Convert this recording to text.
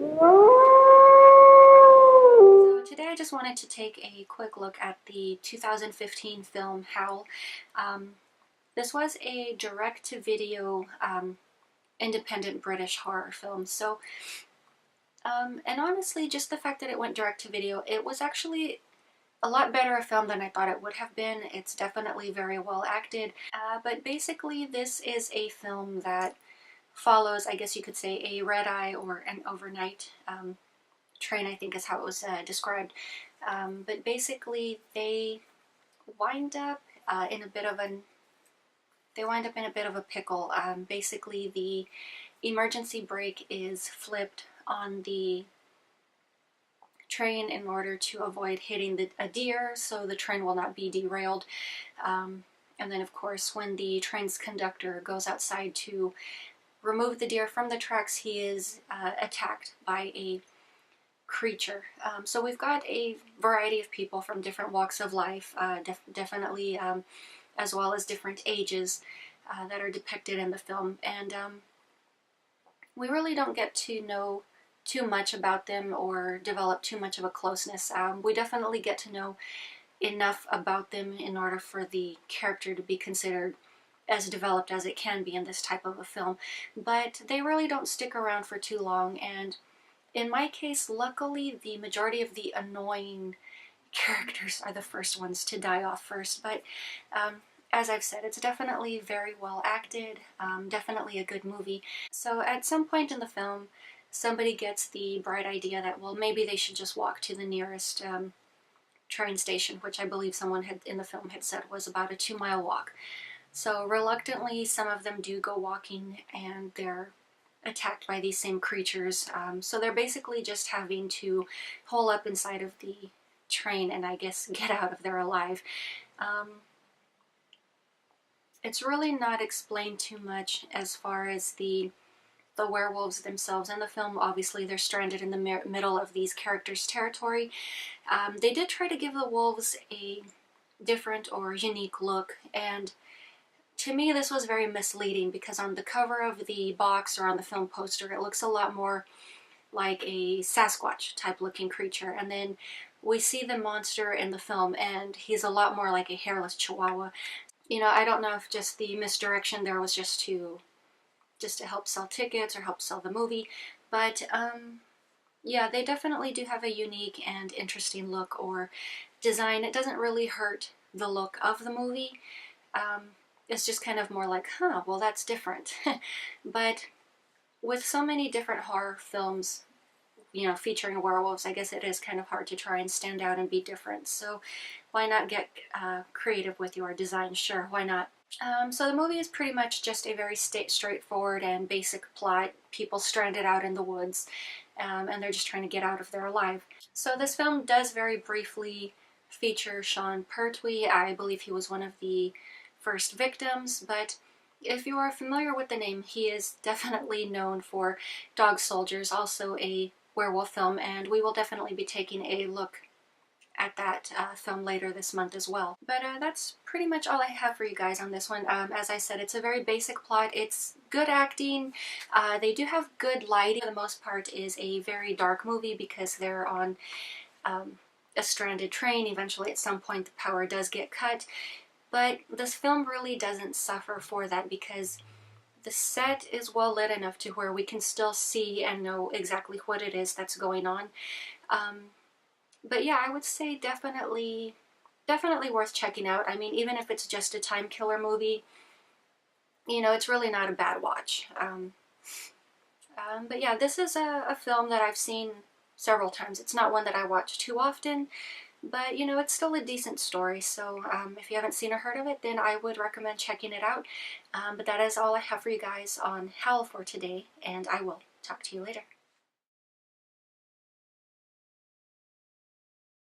So today I just wanted to take a quick look at the 2015 film Howl. This was a direct-to-video independent British horror film. And honestly, just the fact that it went direct-to-video, it was actually a lot better a film than I thought it would have been. It's definitely very well acted. But basically, this is a film that follows, I guess you could say, a red-eye or an overnight train, I think is how it was described. But basically, they wind up in a bit of a pickle. Basically, the emergency brake is flipped on the train in order to avoid hitting a deer, so the train will not be derailed. And then, of course, when the train's conductor goes outside to remove the deer from the tracks, he is attacked by a creature. So we've got a variety of people from different walks of life, definitely as well as different ages that are depicted in the film. And we really don't get to know too much about them or develop too much of a closeness. We definitely get to know enough about them in order for the character to be considered as developed as it can be in this type of a film. But they really don't stick around for too long, and in my case, luckily, the majority of the annoying characters are the first ones to die off first. But as I've said, it's definitely very well acted, definitely a good movie. So at some point in the film, somebody gets the bright idea that, well, maybe they should just walk to the nearest train station, which I believe someone in the film had said was about a 2-mile walk. So reluctantly, some of them do go walking, and they're attacked by these same creatures. So they're basically just having to hole up inside of the train and I guess get out of there alive. It's really not explained too much as far as the werewolves themselves in the film. Obviously, they're stranded in the middle of these characters' territory. They did try to give the wolves a different or unique look, and to me, this was very misleading because on the cover of the box or on the film poster, it looks a lot more like a Sasquatch type looking creature. And then we see the monster in the film and he's a lot more like a hairless chihuahua. You know, I don't know if just the misdirection there was just to help sell tickets or help sell the movie. But yeah, they definitely do have a unique and interesting look or design. It doesn't really hurt the look of the movie. It's just kind of more like, huh, well, that's different. But with so many different horror films, you know, featuring werewolves, I guess it is kind of hard to try and stand out and be different. So why not get creative with your design? Sure, why not? So the movie is pretty much just a very straightforward and basic plot. People stranded out in the woods, and they're just trying to get out of there alive. So this film does very briefly feature Sean Pertwee. I believe he was one of the first victims, but if you are familiar with the name, he is definitely known for Dog Soldiers, also a werewolf film, and we will definitely be taking a look at that film later this month as well. But that's pretty much all I have for you guys on this one. As I said, it's a very basic plot. It's good acting. They do have good lighting. For the most part, is a very dark movie because they're on a stranded train. Eventually, at some point, the power does get cut. But this film really doesn't suffer for that because the set is well lit enough to where we can still see and know exactly what it is that's going on. But yeah, I would say definitely worth checking out. I mean, even if it's just a time killer movie, you know, it's really not a bad watch. But yeah, this is a film that I've seen several times. It's not one that I watch too often, but you know, it's still a decent story. So if you haven't seen or heard of it, then I would recommend checking it out. But that is all I have for you guys on Howl for today, and I will talk to you later.